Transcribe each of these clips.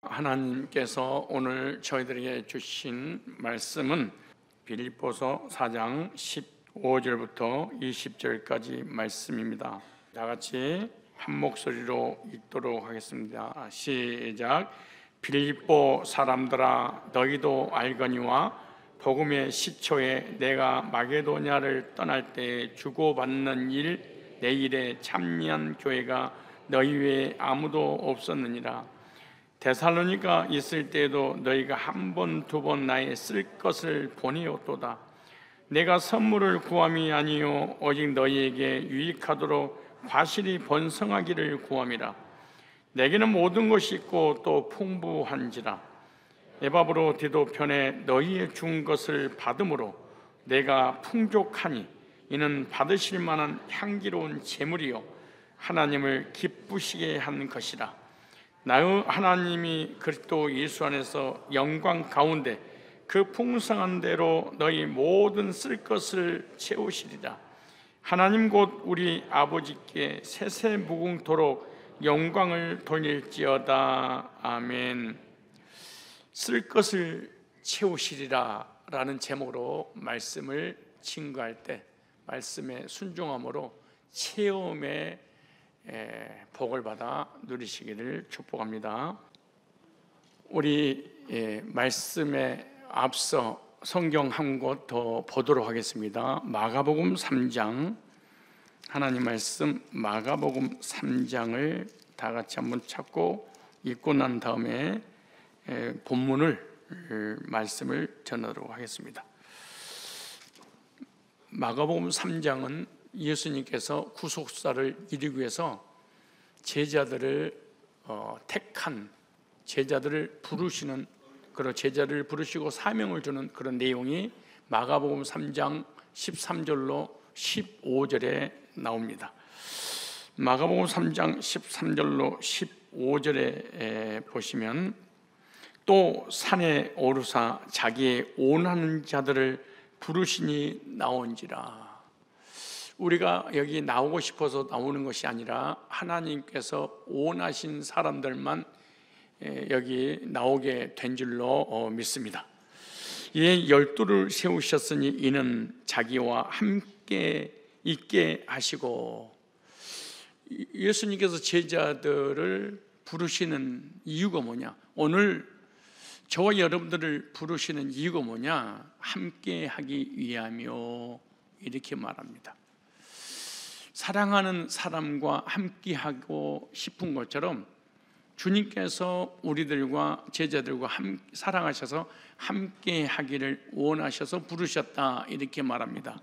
하나님께서 오늘 저희들에게 주신 말씀은 빌립보서 4장 15절부터 20절까지 말씀입니다. 다 같이 한 목소리로 읽도록 하겠습니다. 시작. 빌립보 사람들아, 너희도 알거니와 복음의 시초에 내가 마게도냐를 떠날 때 주고받는 내 일에 참여한 교회가 너희 외에 아무도 없었느니라. 데살로니가 있을 때에도 너희가 한 번 두 번 나의 쓸 것을 보내었도다. 내가 선물을 구함이 아니요 오직 너희에게 유익하도록 과실이 번성하기를 구함이라. 내게는 모든 것이 있고 또 풍부한지라. 에바브로 디도 편에 너희의 준 것을 받음으로 내가 풍족하니 이는 받으실 만한 향기로운 제물이요 하나님을 기쁘시게 한 것이라. 나의 하나님이 그리스도 예수 안에서 영광 가운데 그 풍성한 대로 너희 모든 쓸 것을 채우시리라. 하나님 곧 우리 아버지께 세세 무궁토록 영광을 돌릴지어다. 아멘. 쓸 것을 채우시리라 라는 제목으로 말씀을 증거할 때 말씀의 순종함으로 체험의 복을 받아 누리시기를 축복합니다. 우리 말씀에 앞서 성경 한 곳 더 보도록 하겠습니다. 마가복음 3장, 하나님 말씀 마가복음 3장을 다 같이 한번 찾고 읽고 난 다음에 본문을 말씀을 전하도록 하겠습니다. 마가복음 3장은 예수님께서 구속사를 이루기 위해서 제자들을 택한 제자들을 부르시는 그런 제자를 부르시고 사명을 주는 그런 내용이 마가복음 3장 13절로 15절에 나옵니다. 마가복음 3장 13절로 15절에 보시면 또 산에 오르사 자기의 원하는 자들을 부르시니 나온지라. 우리가 여기 나오고 싶어서 나오는 것이 아니라 하나님께서 원하신 사람들만 여기 나오게 된 줄로 믿습니다. 이에 12를 세우셨으니 이는 자기와 함께 있게 하시고. 예수님께서 제자들을 부르시는 이유가 뭐냐? 오늘 저와 여러분들을 부르시는 이유가 뭐냐? 함께 하기 위함이요, 이렇게 말합니다. 사랑하는 사람과 함께 하고 싶은 것처럼 주님께서 우리들과 제자들과 사랑하셔서 함께 하기를 원하셔서 부르셨다, 이렇게 말합니다.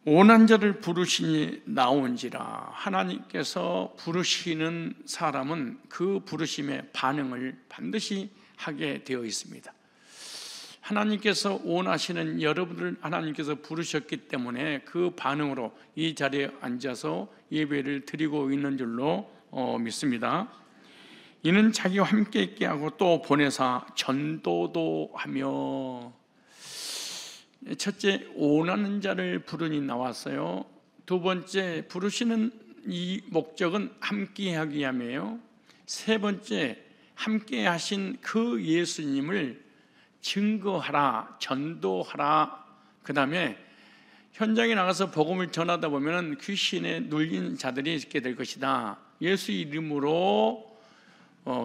원한 자를 부르시니 나온지라. 하나님께서 부르시는 사람은 그 부르심의 반응을 반드시 하게 되어 있습니다. 하나님께서 원하시는 여러분을 하나님께서 부르셨기 때문에 그 반응으로 이 자리에 앉아서 예배를 드리고 있는 줄로 믿습니다. 이는 자기와 함께 있게 하고 또 보내사 전도도 하며. 첫째, 원하는 자를 부르니 나왔어요. 두 번째, 부르시는 이 목적은 함께 하기 위함이에요. 세 번째, 함께 하신 그 예수님을 증거하라, 전도하라. 그 다음에 현장에 나가서 복음을 전하다 보면 귀신에 눌린 자들이 있게 될 것이다. 예수 이름으로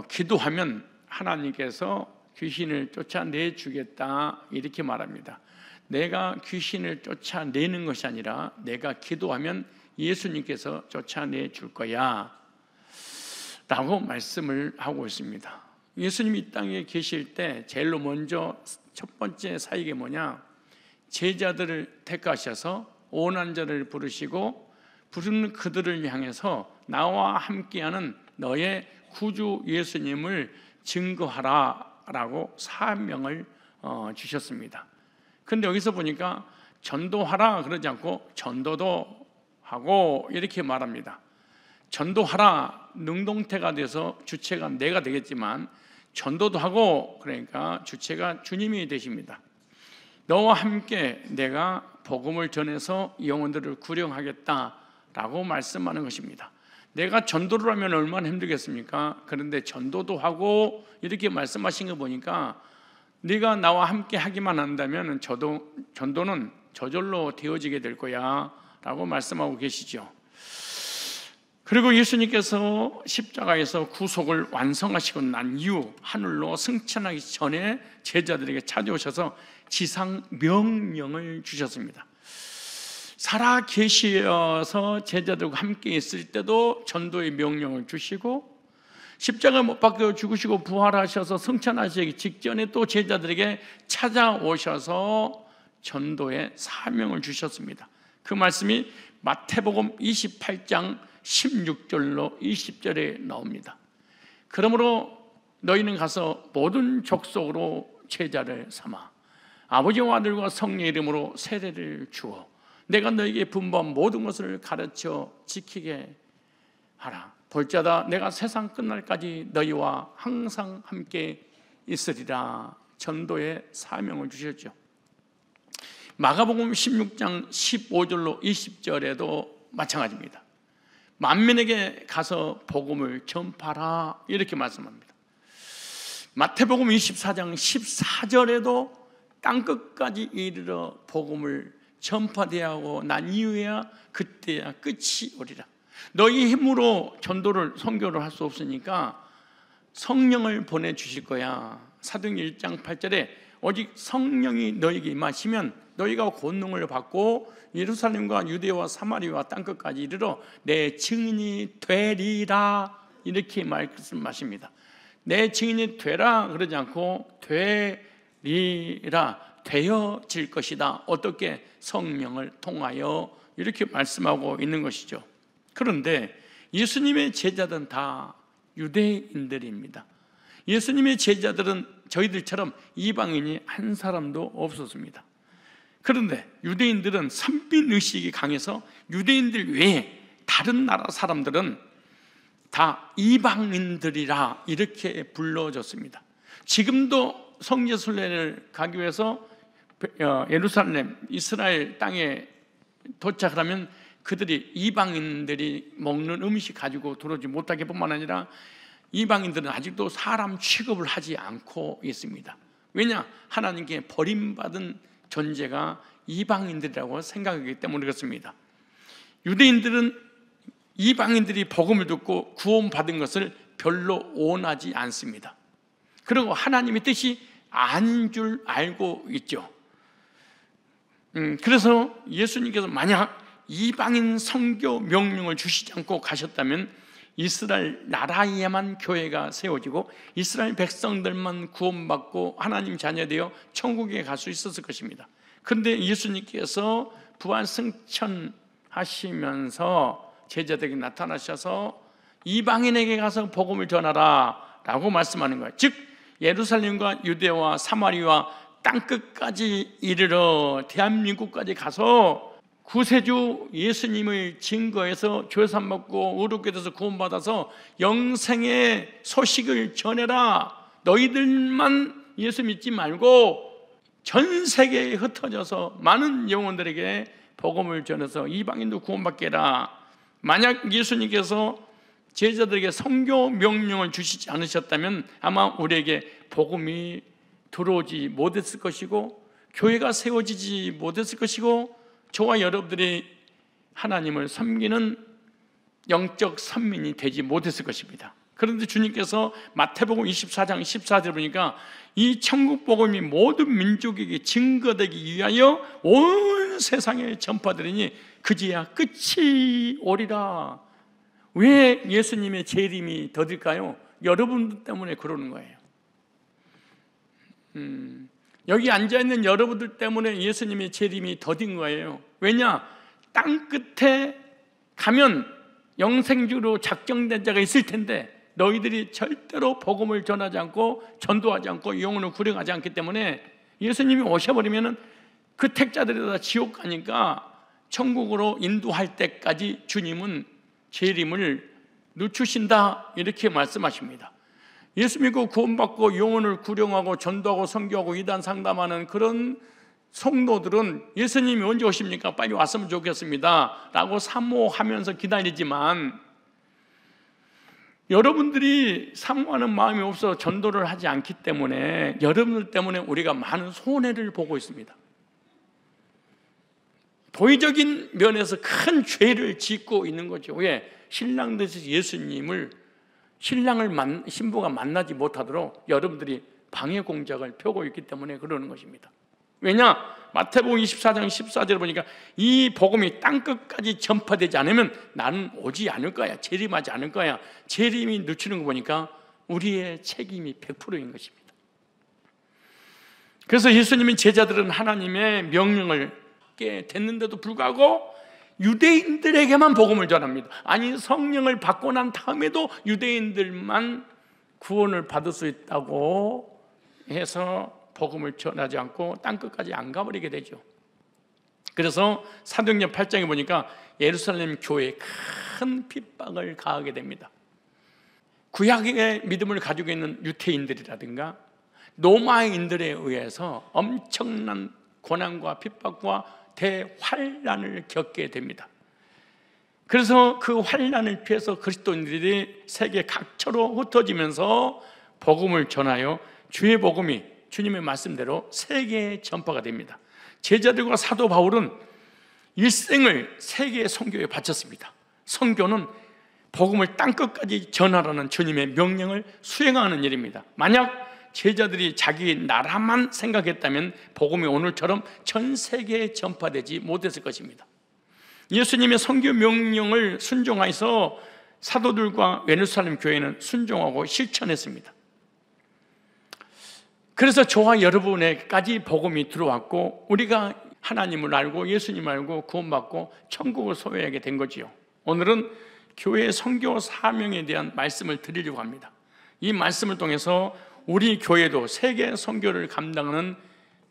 기도하면 하나님께서 귀신을 쫓아내 주겠다, 이렇게 말합니다. 내가 귀신을 쫓아내는 것이 아니라 내가 기도하면 예수님께서 쫓아내 줄 거야 라고 말씀을 하고 있습니다. 예수님이 이 땅에 계실 때 제일로 먼저 첫 번째 사역이 뭐냐? 제자들을 택하셔서 원한 자를 부르시고 부르는 그들을 향해서 나와 함께하는 너의 구주 예수님을 증거하라 라고 사명을 주셨습니다. 근데 여기서 보니까 전도하라 그러지 않고 전도도 하고 이렇게 말합니다. 전도하라, 능동태가 돼서 주체가 내가 되겠지만 전도도 하고, 그러니까 주체가 주님이 되십니다. 너와 함께 내가 복음을 전해서 영혼들을 구령하겠다라고 말씀하는 것입니다. 내가 전도를 하면 얼마나 힘들겠습니까? 그런데 전도도 하고 이렇게 말씀하신 거 보니까 네가 나와 함께 하기만 한다면 전도는 저절로 되어지게 될 거야 라고 말씀하고 계시죠. 그리고 예수님께서 십자가에서 구속을 완성하시고 난 이후 하늘로 승천하기 전에 제자들에게 찾아오셔서 지상 명령을 주셨습니다. 살아 계시어서 제자들과 함께 있을 때도 전도의 명령을 주시고, 십자가 못 박혀 죽으시고 부활하셔서 승천하시기 직전에 또 제자들에게 찾아오셔서 전도의 사명을 주셨습니다. 그 말씀이 마태복음 28장 16절로 20절에 나옵니다. 그러므로 너희는 가서 모든 족속으로 제자를 삼아 아버지와 아들과 성령의 이름으로 세례를 주어 내가 너희에게 분부한 모든 것을 가르쳐 지키게 하라. 볼지어다 내가 세상 끝날까지 너희와 항상 함께 있으리라. 전도의 사명을 주셨죠. 마가복음 16장 15절로 20절에도 마찬가지입니다. 만민에게 가서 복음을 전파하라 이렇게 말씀합니다. 마태복음 24장 14절에도 땅끝까지 이르러 복음을 전파되어야 하고 난 이후에야 그때야 끝이 오리라. 너희 힘으로 전도를 선교를 할 수 없으니까 성령을 보내주실 거야. 사도행전 1장 8절에 오직 성령이 너희에게 임하시면 너희가 권능을 받고 예루살렘과 유대와 사마리아와 땅끝까지 이르러 내 증인이 되리라 이렇게 말씀하십니다. 내 증인이 되라 그러지 않고 되리라, 되어질 것이다. 어떻게? 성령을 통하여 이렇게 말씀하고 있는 것이죠. 그런데 예수님의 제자들은 다 유대인들입니다. 예수님의 제자들은 저희들처럼 이방인이 한 사람도 없었습니다. 그런데 유대인들은 선빈의식이 강해서 유대인들 외에 다른 나라 사람들은 다 이방인들이라 이렇게 불러졌습니다. 지금도 성지순례를 가기 위해서 예루살렘 이스라엘 땅에 도착을 하면 그들이 이방인들이 먹는 음식 가지고 들어오지 못하게 뿐만 아니라 이방인들은 아직도 사람 취급을 하지 않고 있습니다. 왜냐? 하나님께 버림받은 존재가 이방인들이라고 생각하기 때문에 그렇습니다. 유대인들은 이방인들이 복음을 듣고 구원받은 것을 별로 원하지 않습니다. 그리고 하나님의 뜻이 아닌 줄 알고 있죠. 그래서 예수님께서 만약 이방인 선교 명령을 주시지 않고 가셨다면 이스라엘 나라에만 교회가 세워지고 이스라엘 백성들만 구원받고 하나님 자녀되어 천국에 갈 수 있었을 것입니다. 그런데 예수님께서 부활 승천하시면서 제자들에게 나타나셔서 이방인에게 가서 복음을 전하라 라고 말씀하는 거예요. 즉 예루살렘과 유대와 사마리아 땅끝까지 이르러 대한민국까지 가서 구세주 예수님을 증거해서 죄산 받고 의롭게 돼서 구원받아서 영생의 소식을 전해라. 너희들만 예수 믿지 말고 전 세계에 흩어져서 많은 영혼들에게 복음을 전해서 이방인도 구원받게 해라. 만약 예수님께서 제자들에게 선교 명령을 주시지 않으셨다면 아마 우리에게 복음이 들어오지 못했을 것이고 교회가 세워지지 못했을 것이고 저와 여러분들이 하나님을 섬기는 영적 선민이 되지 못했을 것입니다. 그런데 주님께서 마태복음 24장 14절 보니까 이 천국 복음이 모든 민족에게 증거되기 위하여 온 세상에 전파되리니 그제야 끝이 오리라. 왜 예수님의 재림이 더딜까요? 여러분들 때문에 그러는 거예요. 여기 앉아있는 여러분들 때문에 예수님의 재림이 더딘 거예요. 왜냐? 땅끝에 가면 영생주로 작정된 자가 있을 텐데 너희들이 절대로 복음을 전하지 않고 전도하지 않고 영혼을 구령하지 않기 때문에 예수님이 오셔버리면 그 택자들이 다 지옥 가니까 천국으로 인도할 때까지 주님은 재림을 늦추신다 이렇게 말씀하십니다. 예수 믿고 구원받고 영혼을 구령하고 전도하고 선교하고 이단 상담하는 그런 성도들은 예수님이 언제 오십니까? 빨리 왔으면 좋겠습니다 라고 사모하면서 기다리지만 여러분들이 사모하는 마음이 없어 전도를 하지 않기 때문에 여러분들 때문에 우리가 많은 손해를 보고 있습니다. 도의적인 면에서 큰 죄를 짓고 있는 거죠. 왜? 신랑 되신 예수님을 신부가 만나지 못하도록 여러분들이 방해 공작을 펴고 있기 때문에 그러는 것입니다. 왜냐? 마태복음 24장 14절에 보니까 이 복음이 땅끝까지 전파되지 않으면 나는 오지 않을 거야, 재림하지 않을 거야. 재림이 늦추는 거 보니까 우리의 책임이 100%인 것입니다. 그래서 예수님의 제자들은 하나님의 명령을 깨 됐는데도 불구하고 유대인들에게만 복음을 전합니다. 아니, 성령을 받고 난 다음에도 유대인들만 구원을 받을 수 있다고 해서 복음을 전하지 않고 땅끝까지 안 가버리게 되죠. 그래서 사도행전 8장에 보니까 예루살렘 교회에 큰 핍박을 가하게 됩니다. 구약의 믿음을 가지고 있는 유태인들이라든가 로마인들에 의해서 엄청난 고난과 핍박과 대환란을 겪게 됩니다. 그래서 그 환란을 피해서 그리스도인들이 세계 각처로 흩어지면서 복음을 전하여 주의 복음이 주님의 말씀대로 세계에 전파가 됩니다. 제자들과 사도 바울은 일생을 세계 선교에 바쳤습니다. 선교는 복음을 땅끝까지 전하라는 주님의 명령을 수행하는 일입니다. 만약 제자들이 자기 나라만 생각했다면 복음이 오늘처럼 전 세계에 전파되지 못했을 것입니다. 예수님의 선교 명령을 순종하여서 사도들과 예루살렘 교회는 순종하고 실천했습니다. 그래서 저와 여러분에게까지 복음이 들어왔고 우리가 하나님을 알고 예수님을 알고 구원받고 천국을 소유하게 된 거지요. 오늘은 교회의 선교 사명에 대한 말씀을 드리려고 합니다. 이 말씀을 통해서 우리 교회도 세계 선교를 감당하는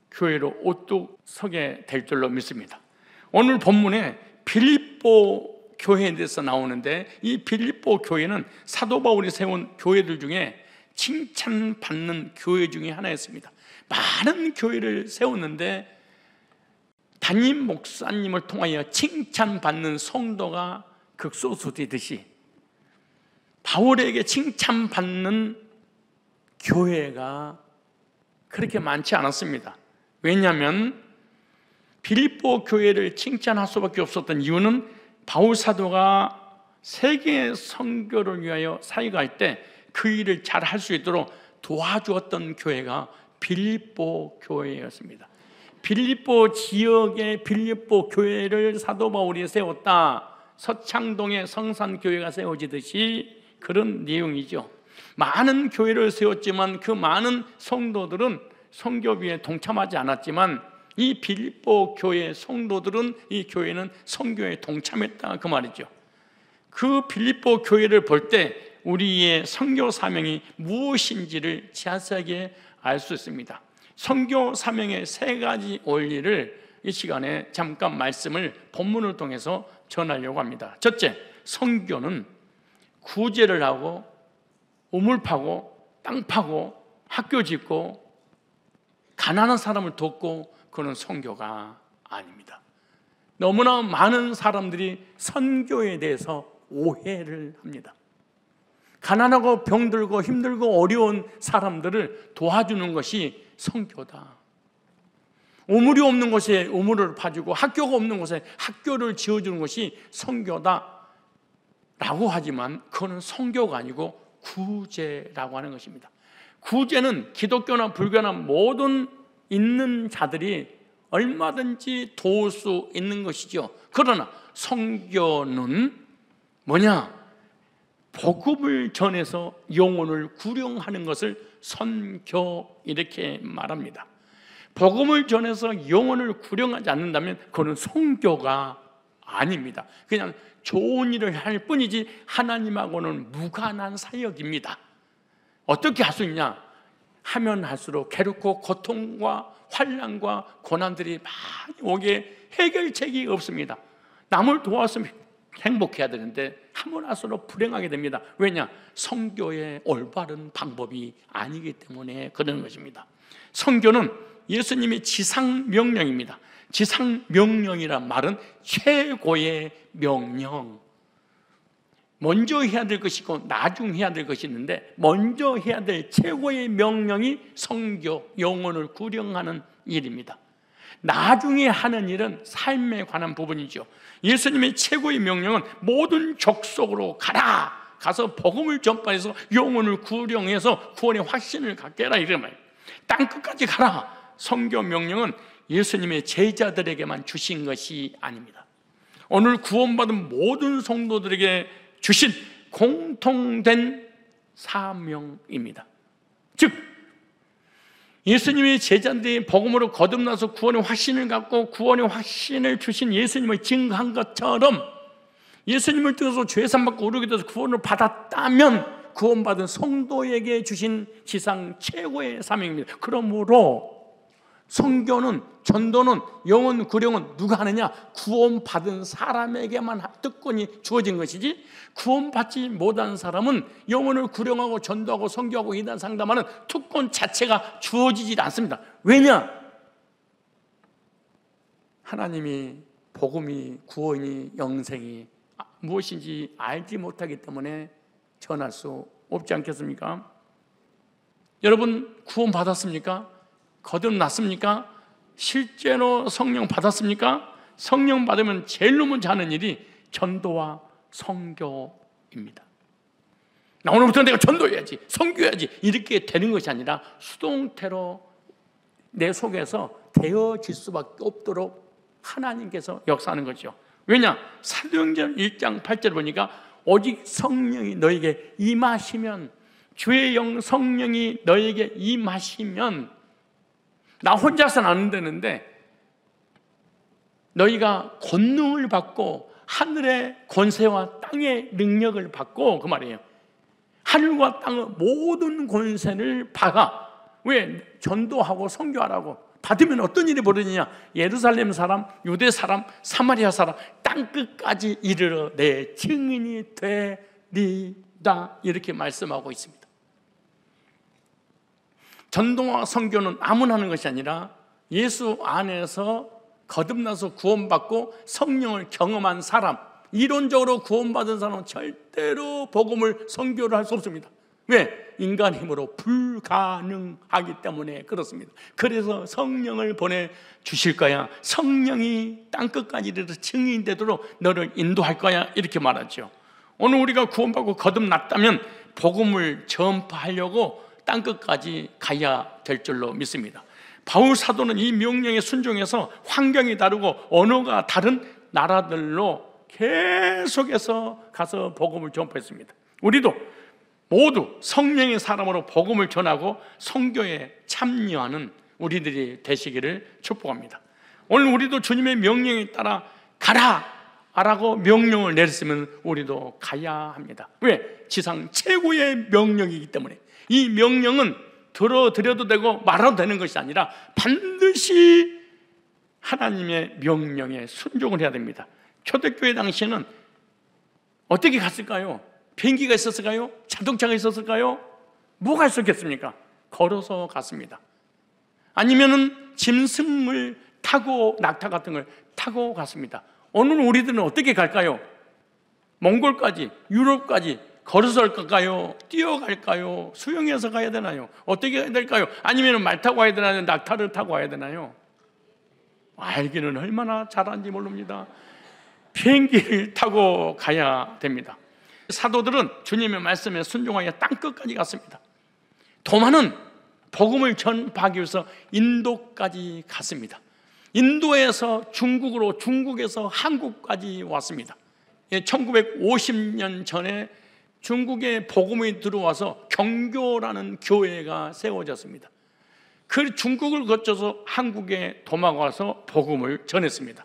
교회로 우뚝 서게 될 줄로 믿습니다. 오늘 본문에 빌립보 교회에 대해서 나오는데 이 빌립보 교회는 사도 바울이 세운 교회들 중에 칭찬받는 교회 중에 하나였습니다. 많은 교회를 세웠는데 담임 목사님을 통하여 칭찬받는 성도가 극소수되듯이 바울에게 칭찬받는 교회가 그렇게 많지 않았습니다. 왜냐하면 빌립보 교회를 칭찬할 수밖에 없었던 이유는 바울 사도가 세계 선교를 위하여 사역할 때 그 일을 잘 할 수 있도록 도와주었던 교회가 빌립보 교회였습니다. 빌립보 지역의 빌립보 교회를 사도 바울이 세웠다. 서창동에 성산교회가 세워지듯이 그런 내용이죠. 많은 교회를 세웠지만 그 많은 성도들은 선교비에 동참하지 않았지만 이 빌립보 교회 성도들은 이 교회는 선교에 동참했다 그 말이죠. 그 빌립보 교회를 볼 때 우리의 선교 사명이 무엇인지를 자세하게 알 수 있습니다. 선교 사명의 세 가지 원리를 이 시간에 잠깐 말씀을 본문을 통해서 전하려고 합니다. 첫째, 선교는 구제를 하고 우물 파고 땅 파고 학교 짓고 가난한 사람을 돕고 그런 선교가 아닙니다. 너무나 많은 사람들이 선교에 대해서 오해를 합니다. 가난하고 병들고 힘들고 어려운 사람들을 도와주는 것이 선교다. 우물이 없는 곳에 우물을 파주고 학교가 없는 곳에 학교를 지어주는 것이 선교다 라고 하지만 그거는 선교가 아니고 구제라고 하는 것입니다. 구제는 기독교나 불교나 모든 있는 자들이 얼마든지 도울 수 있는 것이죠. 그러나 선교는 뭐냐? 복음을 전해서 영혼을 구령하는 것을 선교 이렇게 말합니다. 복음을 전해서 영혼을 구령하지 않는다면 그거는 선교가 아닙니다. 그냥 좋은 일을 할 뿐이지 하나님하고는 무관한 사역입니다. 어떻게 할 수 있냐? 하면 할수록 괴롭고 고통과 환난과 고난들이 많이 오게 해결책이 없습니다. 남을 도왔으면 행복해야 되는데 하면 할수록 불행하게 됩니다. 왜냐? 선교의 올바른 방법이 아니기 때문에 그런 것입니다. 선교는 예수님의 지상명령입니다. 지상명령이란 말은 최고의 명령. 먼저 해야 될 것이 있고 나중 해야 될 것이 있는데, 먼저 해야 될 최고의 명령이 성교, 영혼을 구령하는 일입니다. 나중에 하는 일은 삶에 관한 부분이죠. 예수님의 최고의 명령은 모든 족속으로 가라, 가서 복음을 전파해서 영혼을 구령해서 구원의 확신을 갖게 해라, 이런 말이에요. 땅끝까지 가라. 성교 명령은 예수님의 제자들에게만 주신 것이 아닙니다. 오늘 구원받은 모든 성도들에게 주신 공통된 사명입니다. 즉, 예수님의 제자들이 복음으로 거듭나서 구원의 확신을 갖고 구원의 확신을 주신 예수님을 증거한 것처럼, 예수님을 통해서 죄산 받고 오르게 돼서 구원을 받았다면 구원받은 성도에게 주신 지상 최고의 사명입니다. 그러므로 선교는, 전도는, 영혼 구령은 누가 하느냐? 구원받은 사람에게만 특권이 주어진 것이지, 구원받지 못한 사람은 영혼을 구령하고 전도하고 선교하고 이단 상담하는 특권 자체가 주어지지 않습니다. 왜냐? 하나님이 복음이, 구원이, 영생이 무엇인지 알지 못하기 때문에 전할 수 없지 않겠습니까? 여러분, 구원 받았습니까? 거듭났습니까? 실제로 성령 받았습니까? 성령 받으면 제일 먼저 하는 일이 전도와 선교입니다. 나 오늘부터 내가 전도해야지, 선교해야지, 이렇게 되는 것이 아니라 수동태로 내 속에서 되어질 수밖에 없도록 하나님께서 역사하는 거죠. 왜냐? 사도행전 1장 8절 보니까 오직 성령이 너에게 임하시면, 주의 영 성령이 너에게 임하시면, 나 혼자서는 안 되는데 너희가 권능을 받고 하늘의 권세와 땅의 능력을 받고, 그 말이에요. 하늘과 땅의 모든 권세를 받아. 왜? 전도하고 선교하라고. 받으면 어떤 일이 벌어지냐? 예루살렘 사람, 유대 사람, 사마리아 사람, 땅끝까지 이르러 내 증인이 되리라, 이렇게 말씀하고 있습니다. 전도와 선교는 아무나 하는 것이 아니라 예수 안에서 거듭나서 구원받고 성령을 경험한 사람, 이론적으로 구원받은 사람은 절대로 복음을, 선교를 할 수 없습니다. 왜? 인간 힘으로 불가능하기 때문에 그렇습니다. 그래서 성령을 보내주실 거야, 성령이 땅끝까지 이르러 증인이 되도록 너를 인도할 거야, 이렇게 말하죠. 오늘 우리가 구원받고 거듭났다면 복음을 전파하려고 땅끝까지 가야 될 줄로 믿습니다. 바울 사도는 이 명령에 순종해서 환경이 다르고 언어가 다른 나라들로 계속해서 가서 복음을 전파했습니다. 우리도 모두 성령의 사람으로 복음을 전하고 선교에 참여하는 우리들이 되시기를 축복합니다. 오늘 우리도 주님의 명령에 따라 가라 라고 명령을 내렸으면 우리도 가야 합니다. 왜? 지상 최고의 명령이기 때문에. 이 명령은 들어드려도 되고 말아도 되는 것이 아니라 반드시 하나님의 명령에 순종을 해야 됩니다. 초대교회 당시에는 어떻게 갔을까요? 비행기가 있었을까요? 자동차가 있었을까요? 뭐가 있었겠습니까? 걸어서 갔습니다. 아니면은 짐승을 타고, 낙타 같은 걸 타고 갔습니다. 오늘 우리들은 어떻게 갈까요? 몽골까지, 유럽까지 걸어서 갈까요? 뛰어갈까요? 수영해서 가야 되나요? 어떻게 해야 될까요? 아니면 말 타고 가야 되나요? 낙타를 타고 가야 되나요? 알기는 얼마나 잘하는지 모릅니다. 비행기를 타고 가야 됩니다. 사도들은 주님의 말씀에 순종하여 땅끝까지 갔습니다. 도마는 복음을 전파하기 위해서 인도까지 갔습니다. 인도에서 중국으로, 중국에서 한국까지 왔습니다. 1950년 전에 중국에 복음이 들어와서 경교라는 교회가 세워졌습니다. 그 중국을 거쳐서 한국에 도마가 와서 복음을 전했습니다.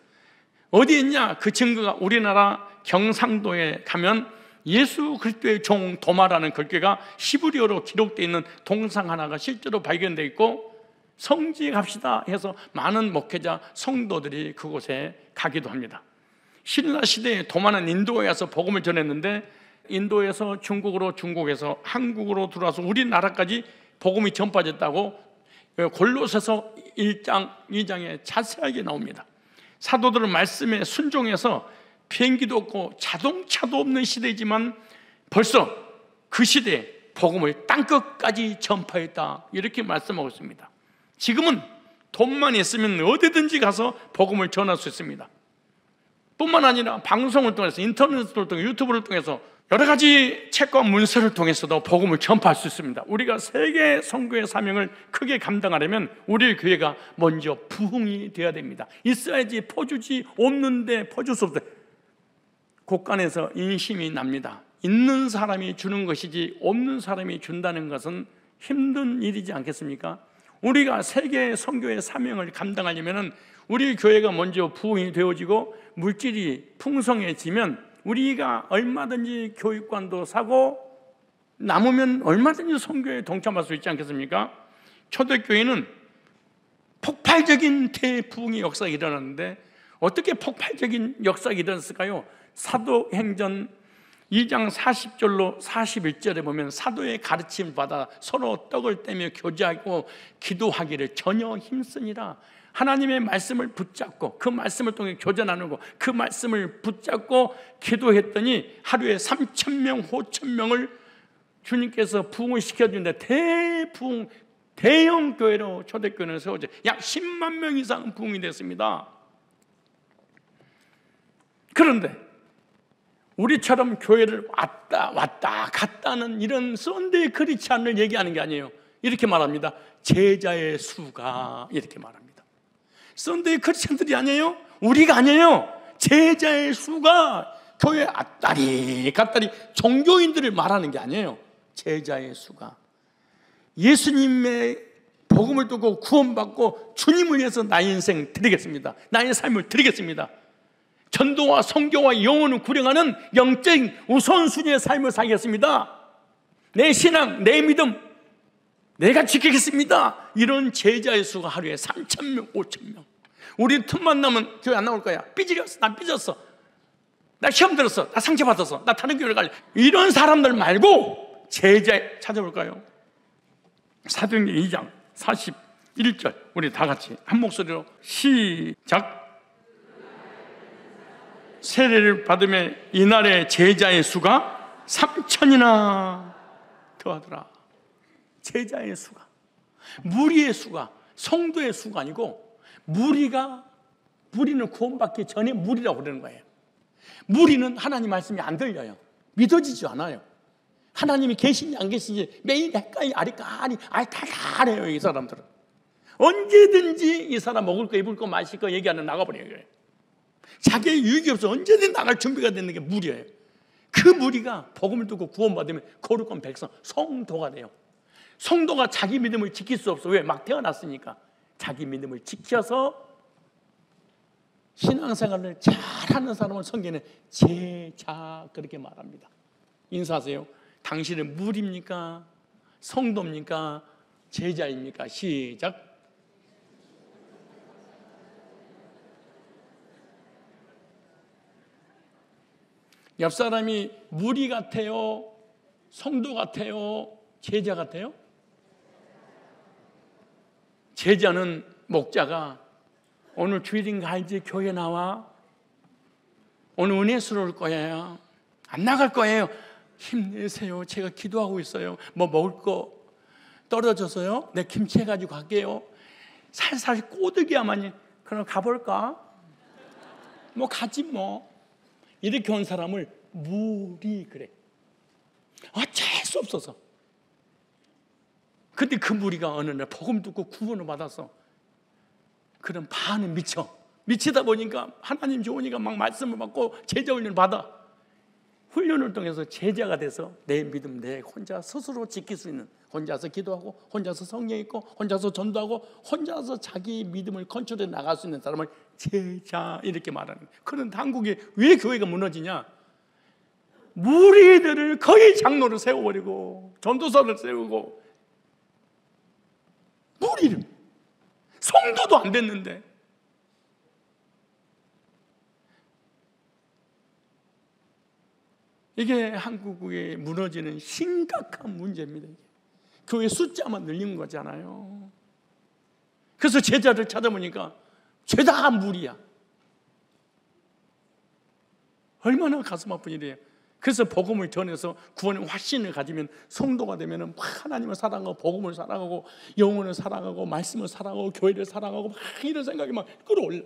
어디 있냐? 그 증거가 우리나라 경상도에 가면 예수 그리스도의 종 도마라는 글귀가 히브리어로 기록되어 있는 동상 하나가 실제로 발견되어 있고, 성지에 갑시다 해서 많은 목회자, 성도들이 그곳에 가기도 합니다. 신라 시대에 도마는 인도에 와서 복음을 전했는데, 인도에서 중국으로, 중국에서 한국으로 들어와서 우리나라까지 복음이 전파됐다고 골로새서 1장, 2장에 자세하게 나옵니다. 사도들은 말씀에 순종해서 비행기도 없고 자동차도 없는 시대이지만 벌써 그 시대에 복음을 땅끝까지 전파했다, 이렇게 말씀하고 있습니다. 지금은 돈만 있으면 어디든지 가서 복음을 전할 수 있습니다. 뿐만 아니라 방송을 통해서, 인터넷을 통해서, 유튜브를 통해서 여러 가지 책과 문서를 통해서도 복음을 전파할 수 있습니다. 우리가 세계 선교의 사명을 크게 감당하려면 우리 교회가 먼저 부흥이 되어야 됩니다. 있어야지 퍼주지, 없는데 퍼줄 수 없어요. 곳간에서 인심이 납니다. 있는 사람이 주는 것이지 없는 사람이 준다는 것은 힘든 일이지 않겠습니까? 우리가 세계 선교의 사명을 감당하려면 우리 교회가 먼저 부흥이 되어지고 물질이 풍성해지면 우리가 얼마든지 교육관도 사고 남으면 얼마든지 선교에 동참할 수 있지 않겠습니까? 초대교회는 폭발적인 대부흥의 역사가 일어났는데 어떻게 폭발적인 역사가 일어났을까요? 사도행전 2장 40절로 41절에 보면 사도의 가르침을 받아 서로 떡을 떼며 교제하고 기도하기를 전혀 힘쓰니라. 하나님의 말씀을 붙잡고 그 말씀을 통해 교제 나누고 그 말씀을 붙잡고 기도했더니 하루에 3,000명, 5,000명을 주님께서 부흥을 시켜주는데 대부흥, 대형 교회로 초대교회는 세워져 약 10만 명 이상 부흥이 됐습니다. 그런데 우리처럼 교회를 왔다 갔다는 이런 썬데이 크리스찬을 얘기하는 게 아니에요. 이렇게 말합니다. 제자의 수가, 이렇게 말합니다. 썬데이 크리스찬들이 아니에요. 우리가 아니에요. 제자의 수가, 교회 왔다리 갔다리 종교인들을 말하는 게 아니에요. 제자의 수가 예수님의 복음을 듣고 구원받고 주님을 위해서 나의 인생 드리겠습니다. 나의 삶을 드리겠습니다. 전도와 선교와 영혼을 구령하는 영적인 우선순위의 삶을 살겠습니다. 내 신앙, 내 믿음 내가 지키겠습니다. 이런 제자의 수가 하루에 3,000명, 5,000명. 우리 틈만 나면 교회 안 나올 거야. 삐질었어, 나 삐졌어, 나 시험 들었어, 나 상처받았어, 나 다른 교회를 갈래. 이런 사람들 말고 제자 찾아볼까요? 사도행전 2장 41절 우리 다 같이 한 목소리로 시작. 세례를 받으며 이날의 제자의 수가 3,000이나 더하더라. 제자의 수가, 무리의 수가, 성도의 수가 아니고 무리는 구원받기 전에 무리라고 그러는 거예요. 무리는 하나님 말씀이 안 들려요. 믿어지지 않아요. 하나님이 계신지 안 계신지 매일 헷갈리 아리까리 알탈탈해요. 이 사람들은 언제든지 이 사람 먹을 거 입을 거 마실 거 얘기하는 나가버려요. 자기의 유익이 없어 언제든 나갈 준비가 되는 게 무리예요. 그 무리가 복음을 듣고 구원받으면 거룩한 백성, 성도가 돼요. 성도가 자기 믿음을 지킬 수 없어. 왜? 막 태어났으니까. 자기 믿음을 지켜서 신앙생활을 잘하는 사람을 섬기는 제자, 그렇게 말합니다. 인사하세요. 당신은 무리입니까? 성도입니까? 제자입니까? 시작. 옆 사람이 무리 같아요? 성도 같아요? 제자 같아요? 제자는 목자가 오늘 주일인가 알지? 교회 나와. 오늘 은혜스러울 거예요. 안 나갈 거예요. 힘내세요. 제가 기도하고 있어요. 뭐 먹을 거 떨어져서요. 내 김치 해가지고 갈게요. 살살 꼬드기야만이. 그럼 가볼까? 뭐 가지 뭐. 이렇게 온 사람을 무리 그래. 어쩔 수 없어서. 근데 그 무리가 어느 날 복음 듣고 구원을 받아서 그런 반은 미치다 보니까 하나님 좋으니까 막 말씀을 받고 제자 훈련을 받아. 훈련을 통해서 제자가 돼서 내 믿음 내 혼자 스스로 지킬 수 있는, 혼자서 기도하고 혼자서 성령 읽고 혼자서 전도하고 혼자서 자기 믿음을 컨트롤해 나갈 수 있는 사람을 제자, 이렇게 말하는 거예요. 그런데 한국에 왜 교회가 무너지냐? 무리들을 거의 장로를 세워버리고 전도사를 세우고 무리를, 성도도 안 됐는데. 이게 한국에 무너지는 심각한 문제입니다. 교회 숫자만 늘린 거잖아요. 그래서 제자를 찾아보니까 죄다 무리야. 얼마나 가슴 아픈 일이에요. 그래서 복음을 전해서 구원의 확신을 가지면 성도가 되면 하나님을 사랑하고 복음을 사랑하고 영혼을 사랑하고 말씀을 사랑하고 교회를 사랑하고 막 이런 생각이 막 끌어올라.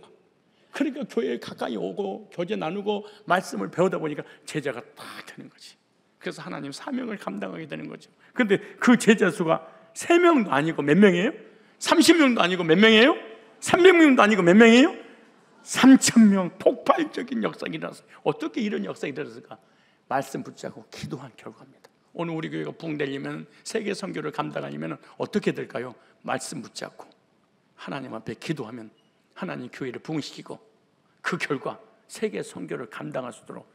그러니까 교회에 가까이 오고 교제 나누고 말씀을 배우다 보니까 제자가 딱 되는 거지. 그래서 하나님 사명을 감당하게 되는 거죠. 그런데 그 제자 수가 3명도 아니고 몇 명이에요? 30명도 아니고 몇 명이에요? 300명도 아니고 몇 명이에요? 3,000명. 폭발적인 역사가 일어났어요. 어떻게 이런 역사가 일어났을까? 말씀 붙잡고 기도한 결과입니다. 오늘 우리 교회가 부흥되려면, 세계 선교를 감당하려면 어떻게 될까요? 말씀 붙잡고 하나님 앞에 기도하면 하나님 교회를 부흥시키고 그 결과 세계 선교를 감당할 수 있도록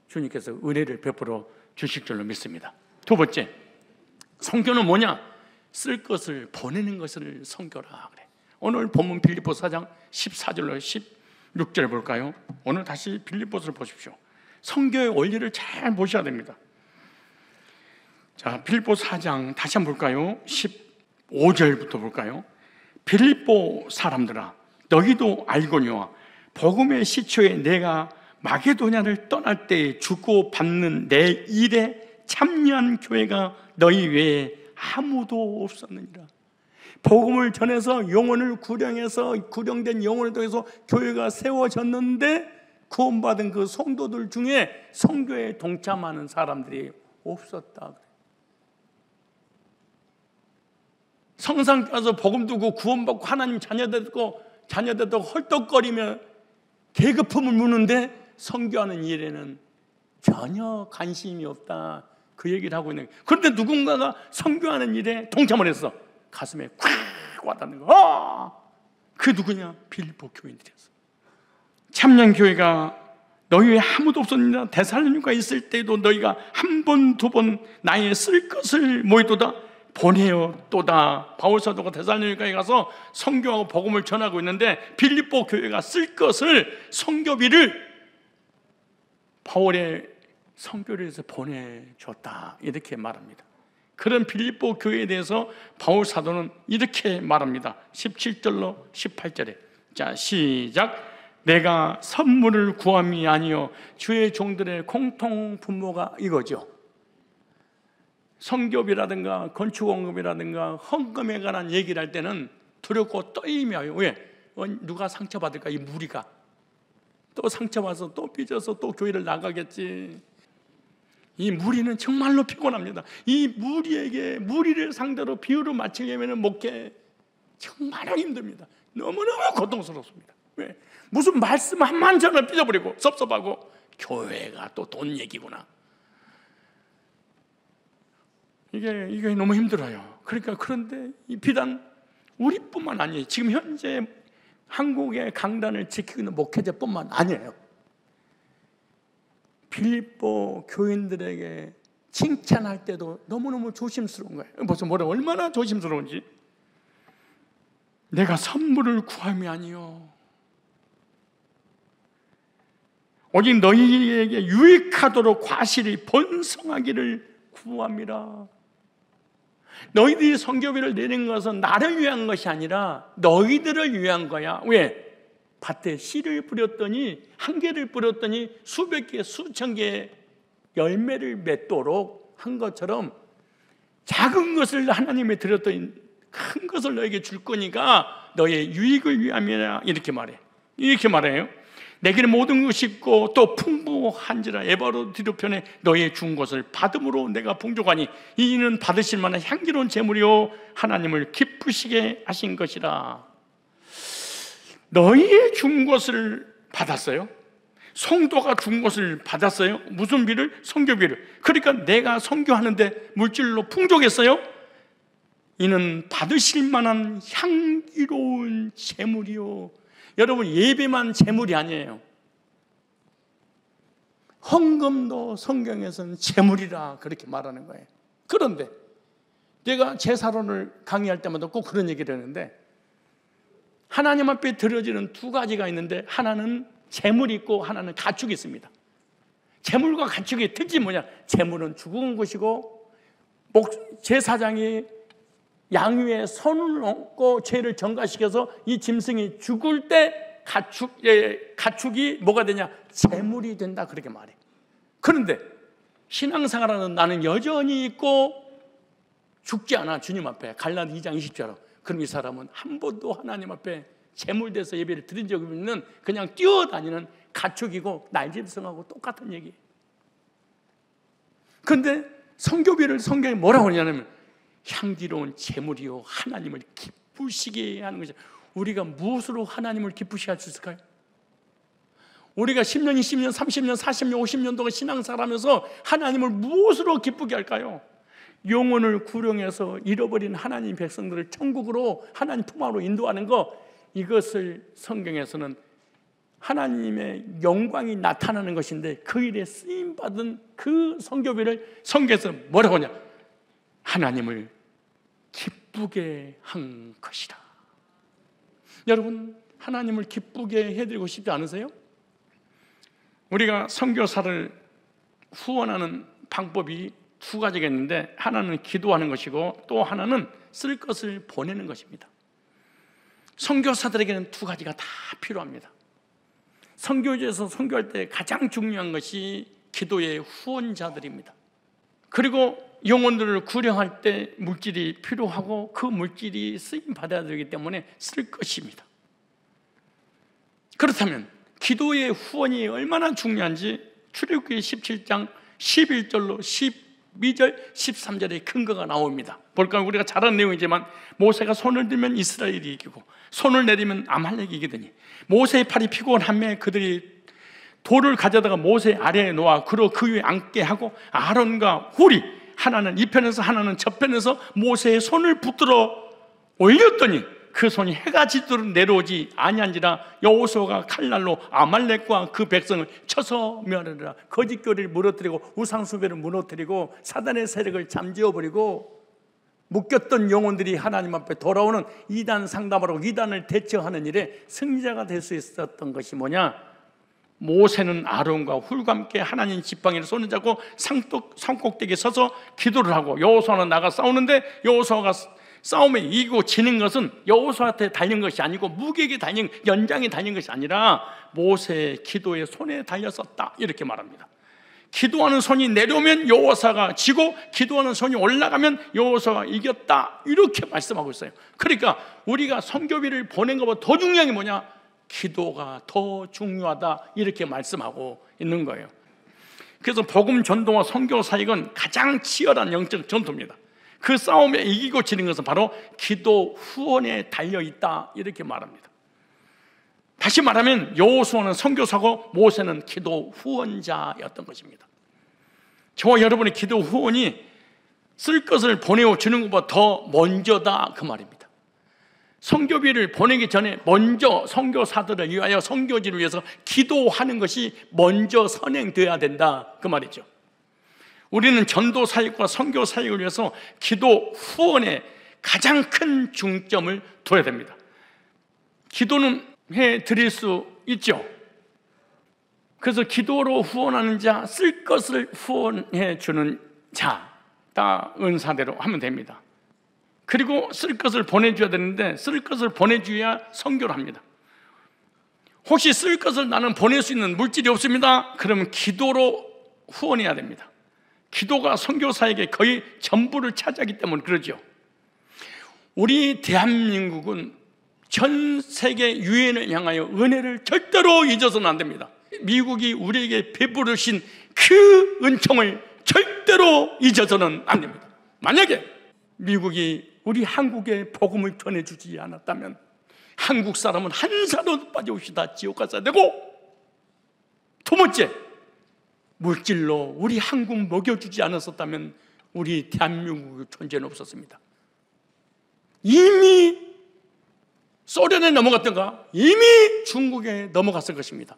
주님께서 은혜를 베풀어 주실 줄로 믿습니다. 두 번째, 선교는 뭐냐? 쓸 것을 보내는 것을 선교라 그래. 오늘 본문 빌립보서 4장 14절로 16절 볼까요? 오늘 다시 빌립보서를 보십시오. 선교의 원리를 잘 보셔야 됩니다. 자, 빌립보서 4장 다시 한번 볼까요? 15절부터 볼까요? 빌립보 사람들아, 너희도 알거니와 복음의 시초에 내가 마게도냐를 떠날 때에 주고 받는 내 일에 참여한 교회가 너희 외에 아무도 없었느니라. 복음을 전해서 영혼을 구령해서 구령된 영혼을 통해서 교회가 세워졌는데 구원받은 그 성도들 중에 선교에 동참하는 사람들이 없었다. 성상 가서 복음 두고 구원받고 하나님 자녀되고 헐떡거리며 계급품을 무는데 선교하는 일에는 전혀 관심이 없다. 그 얘기를 하고 있는 거예요. 그런데 누군가가 선교하는 일에 동참을 했어. 가슴에 콱 와닿는 거. 그 누구냐? 빌립보 교인들이었어. 참년 교회가 너희 외에 아무도 없었느냐? 데살로니가 있을 때에도 너희가 한 번, 두 번 나의 쓸 것을 모이도다 보내어 또다. 바울 사도가 데살로니가에 가서 선교하고 복음을 전하고 있는데 빌립보 교회가 쓸 것을, 선교비를 바울의 선교를 해서 보내줬다. 이렇게 말합니다. 그런 빌립보 교회에 대해서 바울 사도는 이렇게 말합니다. 17절로 18절에. 자, 시작. 내가 선물을 구함이 아니요 주의 종들의 공통 분모가 이거죠. 성교비라든가 건축원금이라든가 헌금에 관한 얘기를 할 때는 두렵고 떨림이에요. 왜? 누가 상처받을까? 이 무리가 또 상처받아서 또 삐져서 또 교회를 나가겠지. 이 무리는 정말로 피곤합니다. 이 무리를 상대로 비유를 맞추려면 목회 정말로 힘듭니다. 너무너무 고통스럽습니다. 왜? 무슨 말씀 한만 전을 삐져버리고 섭섭하고 교회가 또 돈 얘기구나. 이게 너무 힘들어요. 그런데 이 비단 우리뿐만 아니에요. 지금 현재 한국의 강단을 지키고 있는 목회자뿐만 아니에요. 빌립보 교인들에게 칭찬할 때도 너무너무 조심스러운 거예요. 벌써 얼마나 조심스러운지. 내가 선물을 구함이 아니요 오직 너희에게 유익하도록 과실이 번성하기를 구함이라. 너희들이 선교비를 내는 것은 나를 위한 것이 아니라 너희들을 위한 거야. 왜? 밭에 씨를 뿌렸더니 한 개를 뿌렸더니 수백 개, 수천 개의 열매를 맺도록 한 것처럼 작은 것을 하나님에 드렸더니 큰 것을 너에게 줄 거니까 너의 유익을 위함이라. 이렇게 말해요. 내게는 모든 것이 있고 또 풍부한지라. 에바로 디도편에 너의 준 것을 받음으로 내가 풍족하니 이는 받으실 만한 향기로운 제물이요 하나님을 기쁘시게 하신 것이라. 너희의 준 것을 받았어요. 성도가 준 것을 받았어요. 무슨 비를? 선교비를. 그러니까 내가 선교하는데 물질로 풍족했어요. 이는 받으실 만한 향기로운 제물이요. 여러분, 예배만 제물이 아니에요. 헌금도 성경에서는 제물이라 그렇게 말하는 거예요. 그런데 제가 제사론을 강의할 때마다 꼭 그런 얘기를 하는데 하나님 앞에 드려지는 두 가지가 있는데 하나는 제물이 있고 하나는 가축이 있습니다. 제물과 가축의 특징이 뭐냐? 제물은 죽은 것이고 제사장이 양 위에 손을 얹고 죄를 전가시켜서 이 짐승이 죽을 때 가축이 뭐가 되냐? 재물이 된다, 그렇게 말해. 그런데 신앙생활하는 나는 여전히 있고 죽지 않아, 주님 앞에. 갈라디 2장 20절로. 그럼 이 사람은 한 번도 하나님 앞에 제물돼서 예배를 드린 적이 없는 그냥 뛰어다니는 가축이고 날짐승하고 똑같은 얘기예요. 그런데 성경에 뭐라고 하냐면 향기로운 제물이요 하나님을 기쁘시게 하는 것이죠. 우리가 무엇으로 하나님을 기쁘시게 할 수 있을까요? 우리가 10년, 20년, 30년, 40년, 50년 동안 신앙생활하면서 하나님을 무엇으로 기쁘게 할까요? 영혼을 구령해서 잃어버린 하나님 백성들을 천국으로 하나님 품 안으로 인도하는 것, 이것을 성경에서는 하나님의 영광이 나타나는 것인데 그 일에 쓰임받은 그 성교비를 성경에서 뭐라고 하냐? 하나님을 기쁘게 한 것이다. 여러분, 하나님을 기쁘게 해드리고 싶지 않으세요? 우리가 선교사를 후원하는 방법이 두 가지가 있는데, 하나는 기도하는 것이고 또 하나는 쓸 것을 보내는 것입니다. 선교사들에게는 두 가지가 다 필요합니다. 선교지에서 선교할 때 가장 중요한 것이 기도의 후원자들입니다. 그리고 영혼들을 구령할 때 물질이 필요하고 그 물질이 쓰임 받아야 되기 때문에 쓸 것입니다. 그렇다면 기도의 후원이 얼마나 중요한지 출애굽기 17장 11절로 12절 13절의 근거가 나옵니다. 볼까요? 우리가 잘 아는 내용이지만 모세가 손을 들면 이스라엘이 이기고 손을 내리면 아말렉이 이기더니 모세의 팔이 피곤함에 그들이 돌을 가져다가 모세 아래에 놓아 그로 그 위에 앉게 하고 아론과 훌이 하나는 이 편에서 하나는 저 편에서 모세의 손을 붙들어 올렸더니 그 손이 해가 지도록 내려오지 아니한지라 여호수아가 칼날로 아말렉과 그 백성을 쳐서 멸하리라. 거짓교리를 무너뜨리고 우상숭배를 무너뜨리고 사단의 세력을 잠재워버리고 묶였던 영혼들이 하나님 앞에 돌아오는 이단 상담을 하고 이단을 대처하는 일에 승리자가 될 수 있었던 것이 뭐냐? 모세는 아론과 훌과 함께 하나님 지팡이를 손에 잡고 산꼭대기에 서서 기도를 하고 여호수아는 나가 싸우는데 여호수아가 싸움에 이기고 지는 것은 여호수아한테 달린 것이 아니고 무게에게 달린, 연장에 달린 것이 아니라 모세의 기도의 손에 달렸었다, 이렇게 말합니다. 기도하는 손이 내려오면 여호수아가 지고 기도하는 손이 올라가면 여호수아가 이겼다, 이렇게 말씀하고 있어요. 그러니까 우리가 선교비를 보낸 것보다 더 중요한 게 뭐냐? 기도가 더 중요하다, 이렇게 말씀하고 있는 거예요. 그래서 복음 전도와 선교 사역은 가장 치열한 영적 전투입니다. 그 싸움에 이기고 지는 것은 바로 기도 후원에 달려있다, 이렇게 말합니다. 다시 말하면 여호수아는 선교사고 모세는 기도 후원자였던 것입니다. 저와 여러분의 기도 후원이 쓸 것을 보내어 주는 것보다 더 먼저다, 그 말입니다. 선교비를 보내기 전에 먼저 선교사들을 위하여 선교지를 위해서 기도하는 것이 먼저 선행되어야 된다, 그 말이죠. 우리는 전도 사역과 선교 사역을 위해서 기도 후원에 가장 큰 중점을 둬야 됩니다. 기도는 해 드릴 수 있죠. 그래서 기도로 후원하는 자, 쓸 것을 후원해 주는 자, 다 은사대로 하면 됩니다. 그리고 쓸 것을 보내줘야 되는데 쓸 것을 보내줘야 선교를 합니다. 혹시 쓸 것을 나는 보낼 수 있는 물질이 없습니다. 그러면 기도로 후원해야 됩니다. 기도가 선교사에게 거의 전부를 차지하기 때문에 그러죠. 우리 대한민국은 전 세계 유엔을 향하여 은혜를 절대로 잊어서는 안 됩니다. 미국이 우리에게 베풀으신 그 은총을 절대로 잊어서는 안 됩니다. 만약에 미국이 우리 한국에 복음을 전해주지 않았다면 한국 사람은 한 사람도 빠짐없이 다 지옥 갔어야 되고, 두 번째, 물질로 우리 한국 먹여주지 않았었다면 우리 대한민국의 존재는 없었습니다. 이미 소련에 넘어갔던가 이미 중국에 넘어갔을 것입니다.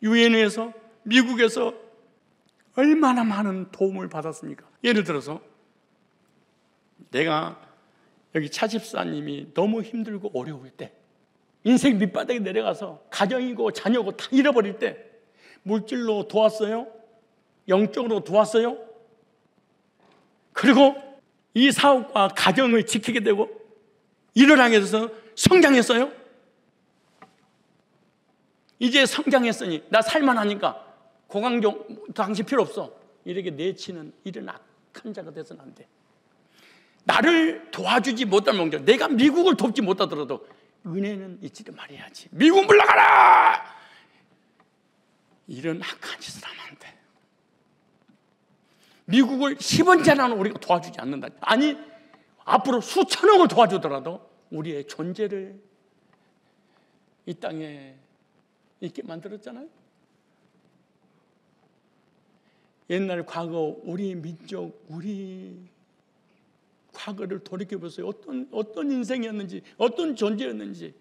유엔에서 미국에서 얼마나 많은 도움을 받았습니까? 예를 들어서 내가 여기 차집사님이 너무 힘들고 어려울 때, 인생 밑바닥에 내려가서 가정이고 자녀고 다 잃어버릴 때 물질로 도왔어요? 영적으로 도왔어요? 그리고 이 사업과 가정을 지키게 되고 일을 하게 돼서 성장했어요? 이제 성장했으니 나 살만하니까 고강종 당신 필요 없어. 이렇게 내치는 이런 악한 자가 돼서는 안 돼. 나를 도와주지 못할 멍정, 내가 미국을 돕지 못하더라도 은혜는 잊지를 말해야지. 미국 물러가라! 이런 악한 짓을 하면 안 돼. 미국을 10원짜리는 우리가 도와주지 않는다. 아니, 앞으로 수천억을 도와주더라도 우리의 존재를 이 땅에 있게 만들었잖아요. 옛날 과거 우리 민족, 우리 과거를 돌이켜보세요. 어떤 인생이었는지, 어떤 존재였는지.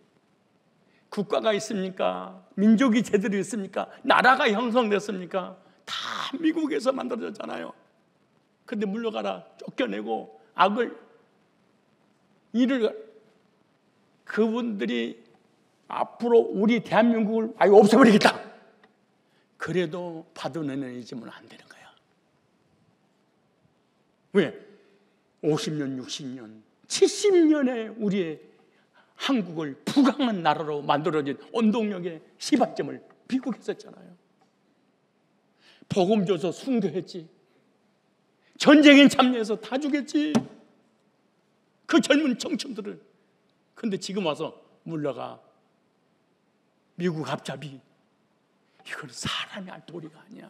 국가가 있습니까? 민족이 제대로 있습니까? 나라가 형성됐습니까? 다 미국에서 만들어졌잖아요. 근데 물러가라, 쫓겨내고 그분들이 앞으로 우리 대한민국을 아예 없애버리겠다. 그래도 받은 은혜는 잊으면 안 되는 거야. 왜? 50년, 60년, 70년의 우리의 한국을 부강한 나라로 만들어진 원동력의 시발점을 미국했었잖아요. 복음 줘서 순교했지. 전쟁에 참여해서 다 죽였지. 그 젊은 청춘들을. 근데 지금 와서 물러가. 미국 앞잡이. 이건 사람이 할 도리가 아니야.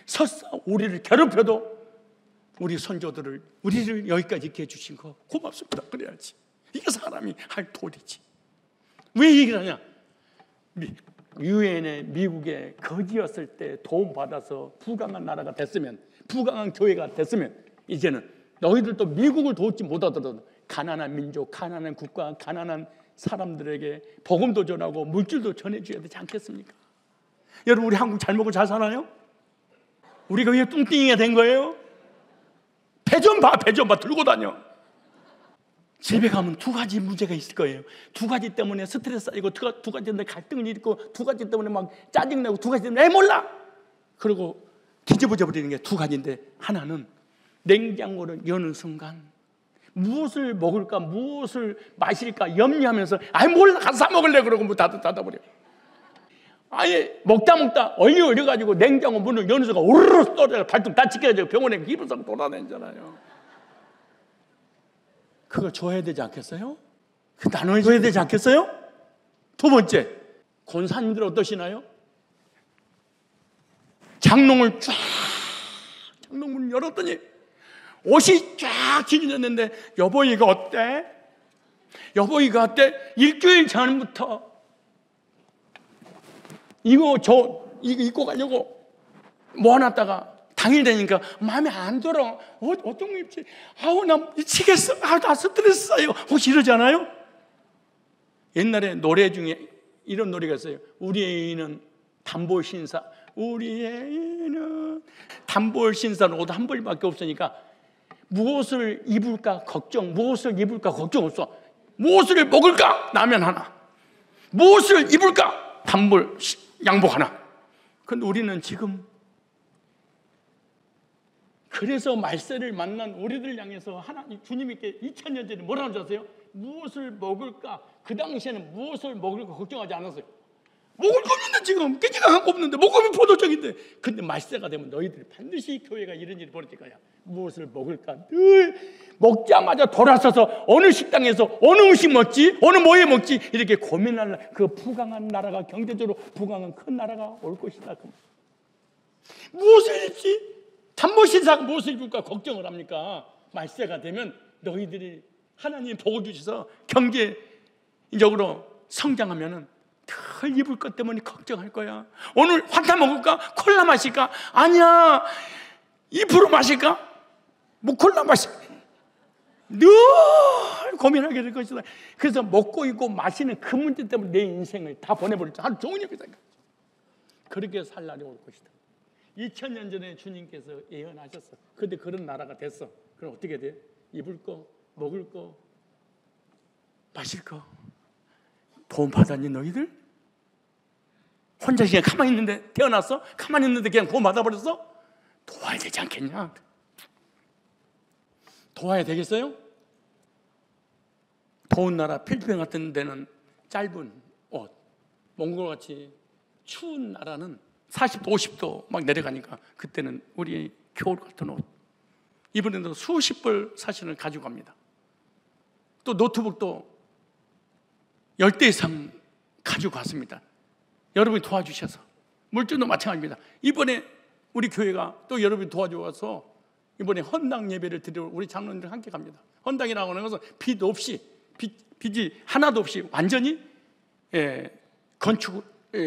설사 우리를 괴롭혀도 우리 선조들을, 우리를 여기까지 있게 해주신 거 고맙습니다. 그래야지. 이게 사람이 할 도리지. 왜 얘기를 하냐? 유엔에 미국에 거지였을 때 도움받아서 부강한 나라가 됐으면, 부강한 교회가 됐으면, 이제는 너희들도 미국을 돕지 못하더라도 가난한 민족, 가난한 국가, 가난한 사람들에게 복음도 전하고 물질도 전해줘야 되지 않겠습니까? 여러분, 우리 한국 잘 먹고 잘 살아요? 우리가 왜 뚱뚱이가 된 거예요? 배 좀 봐, 배 좀 봐. 들고 다녀. 집에 가면 두 가지 문제가 있을 거예요. 두 가지 때문에 스트레스 쌓이고, 두 가지 때문에 갈등을 일으키고, 두 가지 때문에 막 짜증내고, 두 가지 때문에 몰라! 그리고 뒤집어져 버리는 게 두 가지인데, 하나는 냉장고를 여는 순간 무엇을 먹을까, 무엇을 마실까 염려하면서 몰라, 가서 사 먹을래. 그러고 뭐 닫아버려. 아예 먹다 얼려가지고 냉장고 문을 여는 순간 우르르 떨어져 발등 다치게 병원에 기부상 돌아다니잖아요. 그걸 줘야 되지 않겠어요? 그 나눠줘야 되지 않겠어요? 두 번째, 권사님들 어떠시나요? 장롱문을 열었더니 옷이 쫙 지져졌는데, 여보이가 어때? 일주일 전부터 이거 입고 가려고 모아놨다가 당일 되니까 마음에 안 들어. 어떤 거 입지? 나 미치겠어. 나 스트레스 쌓여. 혹시 이러잖아요? 옛날에 노래 중에 이런 노래가 있어요. 우리의 의는 단볼신사. 우리의 의는 단볼신사는 옷 한 벌밖에 없으니까 무엇을 입을까 걱정, 무엇을 입을까 걱정 없어. 무엇을 먹을까? 라면 하나. 무엇을 입을까? 단볼 양복 하나. 근데 우리는 지금, 그래서 말세를 만난 우리들 향해서 하나님 주님께 2000년 전에 뭐라고 하셨어요? 무엇을 먹을까? 그 당시에는 무엇을 먹을까 걱정하지 않았어요. 먹을 거 없는데, 지금 깨지가 갖고 없는데, 먹으면 포도적인데. 근데 말세가 되면 너희들이 반드시 교회가 이런 일이 벌어질 거야. 무엇을 먹을까? 늘 먹자마자 돌아서서 어느 식당에서 어느 음식 먹지, 어느 뭐에 먹지, 이렇게 고민하는 그 부강한 나라가, 경제적으로 부강한 큰 나라가 올 것이다. 무엇을 입지? 단보신사가 무엇을 입을까 걱정을 합니까? 말세가 되면 너희들이 하나님 복을 주셔서 경제적으로 성장하면은 덜 입을 것 때문에 걱정할 거야. 오늘 환타 먹을까? 콜라 마실까? 아니야. 2% 마실까? 뭐 콜라 마실까? 늘 고민하게 될 것이다. 그래서 먹고 있고 마시는 그 문제 때문에 내 인생을 다 보내버렸죠. 하루 종일 여기다. 그렇게 살 날이 올 것이다. 2000년 전에 주님께서 예언하셨어. 근데 그런 나라가 됐어. 그럼 어떻게 돼? 입을 거, 먹을 거, 마실 거 도움 받았니 너희들? 혼자 그냥 가만히 있는데, 태어났어? 가만히 있는데 그냥 도움 받아버렸어? 도와야 되지 않겠냐? 도와야 되겠어요? 더운 나라 필리핀 같은 데는 짧은 옷, 몽골같이 추운 나라는 40도, 50도 막 내려가니까 그때는 우리 겨울 같은 옷 이번에도 수십 벌 사실은 가지고 갑니다. 또 노트북도 10대 이상 가지고 갔습니다. 여러분이 도와주셔서. 물질도 마찬가지입니다. 이번에 우리 교회가 또 여러분이 도와줘서 이번에 헌당 예배를 드리러 우리 장로님들 함께 갑니다. 헌당이라고 하는 것은 빚 없이, 빚이 하나도 없이 완전히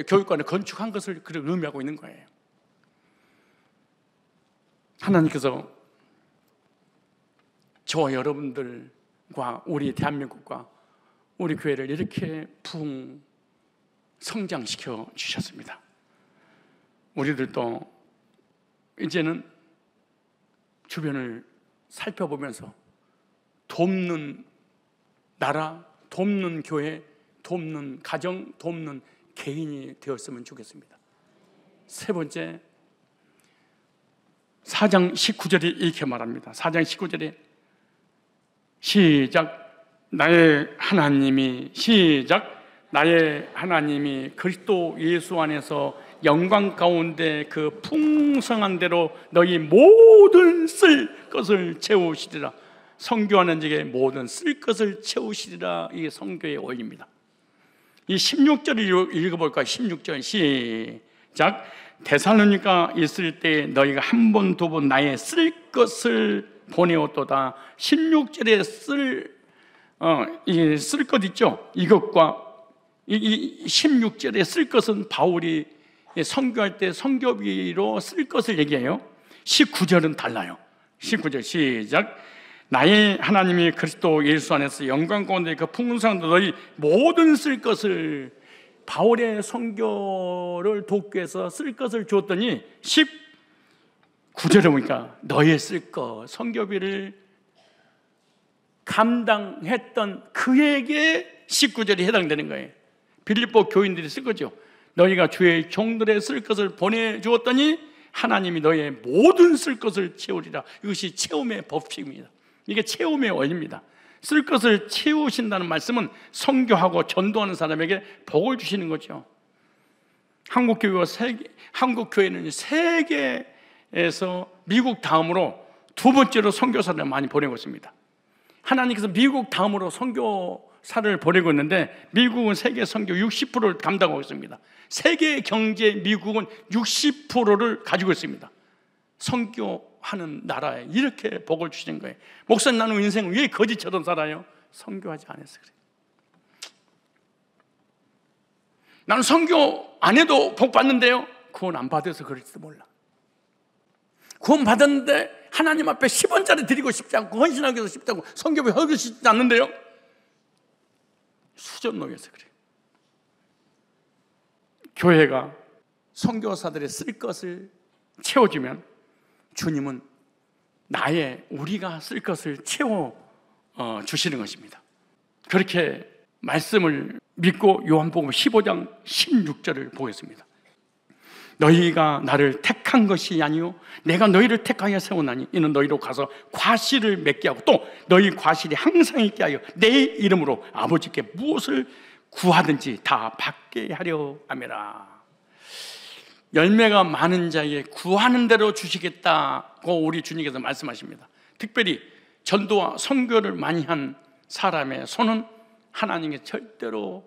교육관을 건축한 것을 의미하고 있는 거예요. 하나님께서 저와 여러분들과 우리 대한민국과 우리 교회를 이렇게 부흥 성장시켜 주셨습니다. 우리들도 이제는 주변을 살펴보면서 돕는 나라, 돕는 교회, 돕는 가정, 돕는 개인이 되었으면 좋겠습니다. 세 번째, 4장 19절이 이렇게 말합니다. 4장 19절에 시작. 나의 하나님이 그리스도 예수 안에서 영광 가운데 그 풍성한 대로 너희 모든 쓸 것을 채우시리라. 성교하는 적에 모든 쓸 것을 채우시리라. 이게 성교의 원리입니다. 이 16절을 읽어볼까요? 16절 시작. 데살로니가 있을 때 너희가 한 번 두 번 나의 쓸 것을 보내었도다. 16절에 쓸 것 있죠? 이것과 이 16절에 쓸 것은 바울이 선교할 때 선교비로 쓸 것을 얘기해요. 19절은 달라요. 19절 시작. 나의 하나님이 그리스도 예수 안에서 영광 가운데 그 풍성한 너희 모든 쓸 것을, 바울의 선교를 돕기 위해서 쓸 것을 주었더니 19절에 보니까 너의 쓸 것, 선교비를 감당했던 그에게 19절이 해당되는 거예요. 빌립보 교인들이 쓸 거죠. 너희가 주의 종들의 쓸 것을 보내주었더니 하나님이 너의 모든 쓸 것을 채우리라. 이것이 채움의 법칙입니다. 이게 채움의 원리입니다. 쓸 것을 채우신다는 말씀은 선교하고 전도하는 사람에게 복을 주시는 거죠. 한국교회는 세계에서 미국 다음으로 두 번째로 선교사를 많이 보내고 있습니다. 하나님께서 미국 다음으로 선교사를 보내고 있는데 미국은 세계 선교 60%를 감당하고 있습니다. 세계 경제 미국은 60%를 가지고 있습니다. 선교하는 나라에 이렇게 복을 주신 거예요. 목사님, 나는 인생을 왜 거지처럼 살아요? 선교하지 않아서 그래요. 나는 선교 안 해도 복 받는데요. 구원 안 받아서 그럴지도 몰라. 구원 받았는데 하나님 앞에 10원짜리 드리고 싶지 않고 헌신하기 싶지 않고 선교비 하고 싶지 않는데요. 수전노여서 그래요. 교회가 선교사들의 쓸 것을 채워주면 주님은 우리가 쓸 것을 채워 주시는 것입니다. 그렇게 말씀을 믿고 요한복음 15장 16절을 보겠습니다. 너희가 나를 택한 것이 아니요 내가 너희를 택하여 세우나니 이는 너희로 가서 과실을 맺게 하고 또 너희 과실이 항상 있게 하여 내 이름으로 아버지께 무엇을 구하든지 다 받게 하려 함이라. 열매가 많은 자에게 구하는 대로 주시겠다고 우리 주님께서 말씀하십니다. 특별히 전도와 선교를 많이 한 사람의 손은 하나님께 절대로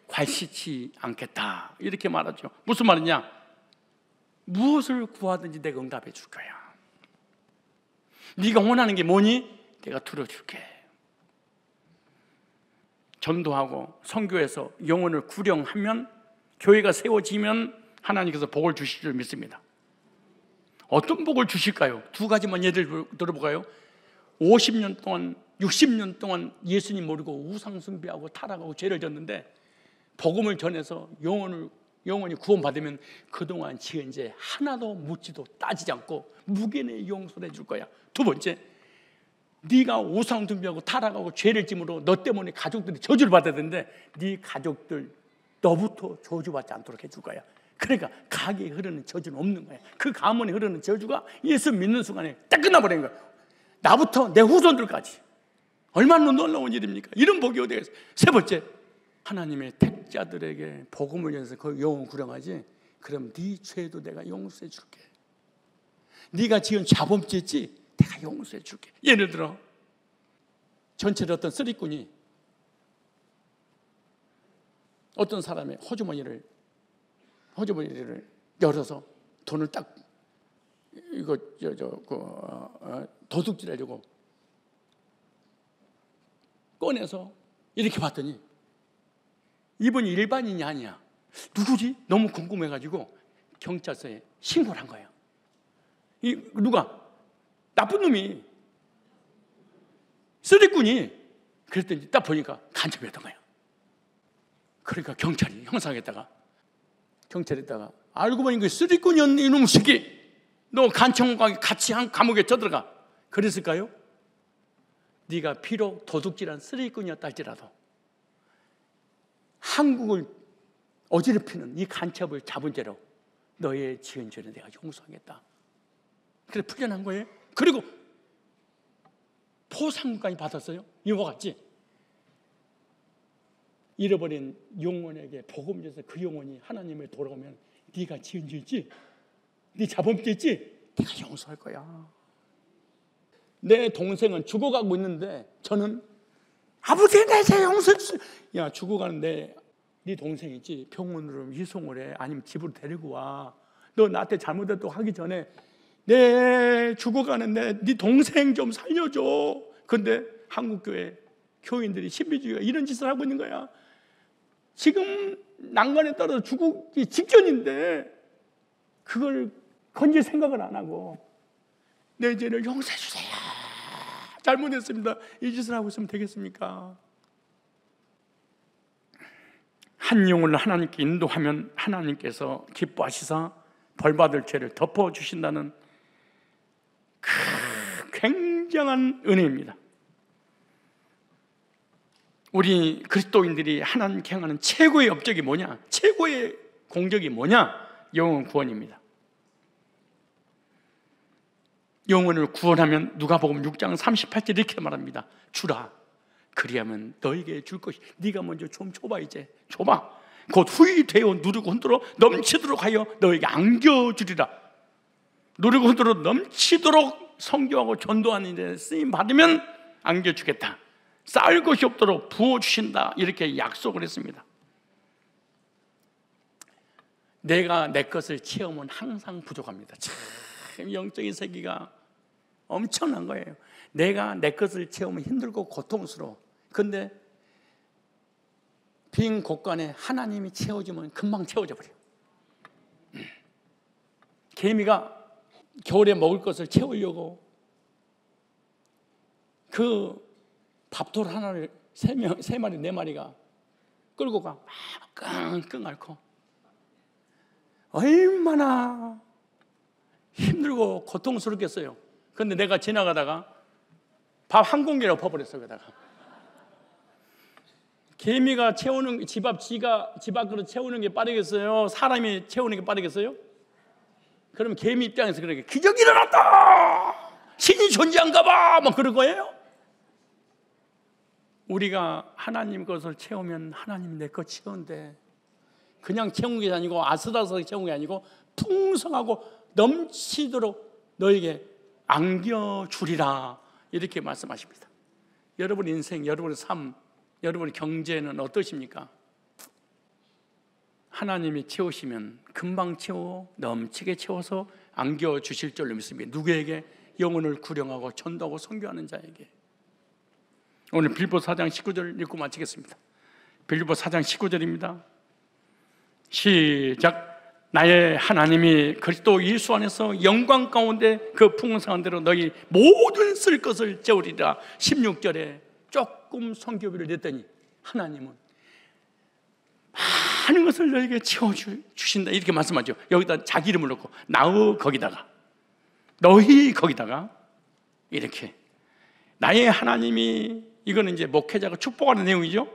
괄시치 않겠다 이렇게 말하죠. 무슨 말이냐? 무엇을 구하든지 내가 응답해 줄 거야. 네가 원하는 게 뭐니? 내가 들어줄게. 전도하고 선교해서 영혼을 구령하면, 교회가 세워지면 하나님께서 복을 주실 줄 믿습니다. 어떤 복을 주실까요? 두 가지만 예를 들어볼까요? 50년 동안 60년 동안 예수님 모르고 우상 숭배하고 타락하고 죄를 졌는데 복음을 전해서 영원히 구원받으면 그동안 지은 죄 하나도 묻지도 따지지 않고 무限의 용서를 해줄 거야. 두 번째, 네가 우상 숭배하고 타락하고 죄를 짐으로 너 때문에 가족들이 저주를 받아야 되는데 네 가족들 너부터 저주받지 않도록 해줄 거야. 그러니까 가게에 흐르는 저주는 없는 거야. 그 가문에 흐르는 저주가 예수 믿는 순간에 딱 끝나버리는 거야. 나부터 내 후손들까지. 얼마나 놀라운 일입니까? 이런 복이 어디가 있어요? 세 번째, 하나님의 택 자들에게 복음을 전해서 그 영혼 구령하지, 그럼 네 죄도 내가 용서해 줄게. 네가 지은 자범죄지 내가 용서해 줄게. 예를 들어 전철에 어떤 쓰리꾼이 어떤 사람의 호주머니를 열어서 돈을 딱 이거 도둑질하려고 꺼내서 이렇게 봤더니 이분이 일반인이 아니야. 누구지? 너무 궁금해가지고 경찰서에 신고를 한 거예요. 누가? 나쁜 놈이, 쓰리꾼이. 그랬더니 딱 보니까 간첩이었던 거예요. 그러니까 경찰이 형사에다가 알고 보니 그 쓰리꾼이었네. 이놈의 새끼, 너 간청과 같이 한 감옥에 쳐들어가. 그랬을까요? 네가 비록 도둑질한 쓰리꾼이었다 할지라도 한국을 어지럽히는 이 간첩을 잡은 죄로 너의 지은 죄는 내가 용서하겠다. 그래 풀려난 거예요. 그리고 포상금까지 받았어요. 이와 같이 잃어버린 영혼에게 복음 전해서 그 영혼이 하나님을 돌아오면 네가 지은 죄지, 네 자범죄지, 내가 용서할 거야. 내 동생은 죽어가고 있는데 저는 아버지 내 죄 용서해 주세요. 야, 죽어가는데 네 동생이지, 병원으로 이송을 해, 아니면 집으로 데리고 와. 너 나한테 잘못했다고 하기 전에 내 죽어가는데 네 동생 좀 살려줘. 근데 한국교회 교인들이 신비주의가 이런 짓을 하고 있는 거야. 지금 난간에 떨어져 죽기 직전인데 그걸 건질 생각을 안 하고 내 죄를 용서해 주세요. 잘못했습니다. 이 짓을 하고 있으면 되겠습니까? 한 영혼을 하나님께 인도하면 하나님께서 기뻐하시사 벌받을 죄를 덮어주신다는 굉장한 은혜입니다. 우리 그리스도인들이 하나님께 행하는 최고의 업적이 뭐냐? 최고의 공적이 뭐냐? 영혼 구원입니다. 영혼을 구원하면 누가복음 6장 38절 이렇게 말합니다. 주라, 그리하면 너에게 줄 것이. 네가 먼저 좀 줘봐. 이제 줘봐. 곧 후히 되어 누르고 흔들어 넘치도록 하여 너에게 안겨주리라. 누르고 흔들어 넘치도록 선교하고 전도하는 데 쓰임 받으면 안겨주겠다. 쌓을 것이 없도록 부어주신다. 이렇게 약속을 했습니다. 내가 내 것을 채우면 항상 부족합니다. 참 영적인 세계가 엄청난 거예요. 내가 내 것을 채우면 힘들고 고통스러워. 근데 빈 곳간에 하나님이 채워주면 금방 채워져 버려요. 개미가 겨울에 먹을 것을 채우려고 그 밥돌 하나를 세 마리, 네 마리가 끌고 가. 끙끙 앓고 얼마나 힘들고 고통스럽겠어요. 근데 내가 지나가다가 밥 한 공기를 엎어버렸어요. 그러다가 개미가 채우는 집 앞으로 채우는 게 빠르겠어요? 사람이 채우는 게 빠르겠어요? 그러면 개미 입장에서 그렇게 기적이 일어났다, 신이 존재한가 봐, 막 그럴 거예요. 우리가 하나님 것을 채우면 하나님이 내 것 채운데, 그냥 채운 게 아니고 아슬아슬하게 채운 게 아니고 풍성하고 넘치도록 너에게 안겨주리라, 이렇게 말씀하십니다. 여러분 인생, 여러분의 삶, 여러분의 경제는 어떠십니까? 하나님이 채우시면 금방 채워 넘치게 채워서 안겨주실 줄로 믿습니다. 누구에게? 영혼을 구령하고 전도하고 선교하는 자에게. 오늘 빌립보 4장 19절 읽고 마치겠습니다. 빌립보 4장 19절입니다. 시작. 나의 하나님이 그리스도 예수 안에서 영광 가운데 그 풍성한 대로 너희 모든 쓸 것을 채우리라. 16절에 조금 선교비를 냈더니 하나님은 많은 것을 너에게 채워주신다, 이렇게 말씀하죠. 여기다 자기 이름을 넣고 나의 거기다가, 너희 거기다가, 이렇게 나의 하나님이, 이거는 이제 목회자가 축복하는 내용이죠.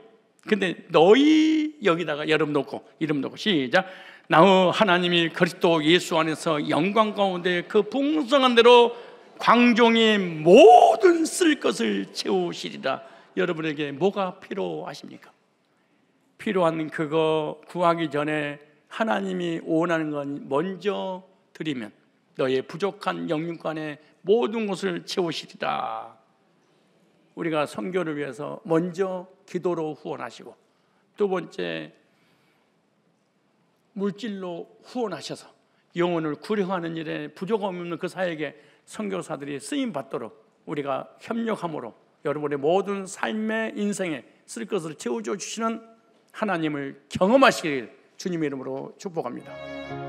근데 너희 여기다가 여러분 놓고, 이름 놓고, 시작. 나의 하나님이 그리스도 예수 안에서 영광 가운데 그 풍성한 대로 광종의 모든 쓸 것을 채우시리라. 여러분에게 뭐가 필요하십니까? 필요한 그거 구하기 전에 하나님이 원하는 건 먼저 드리면 너의 부족한 영육간의 모든 것을 채우시리라. 우리가 선교를 위해서 먼저 기도로 후원하시고, 두 번째 물질로 후원하셔서 영혼을 구령하는 일에 부족 없는 그 사역에 선교사들이 쓰임 받도록 우리가 협력함으로 여러분의 모든 삶의 인생에 쓸 것을 채워줘 주시는 하나님을 경험하시길 주님의 이름으로 축복합니다.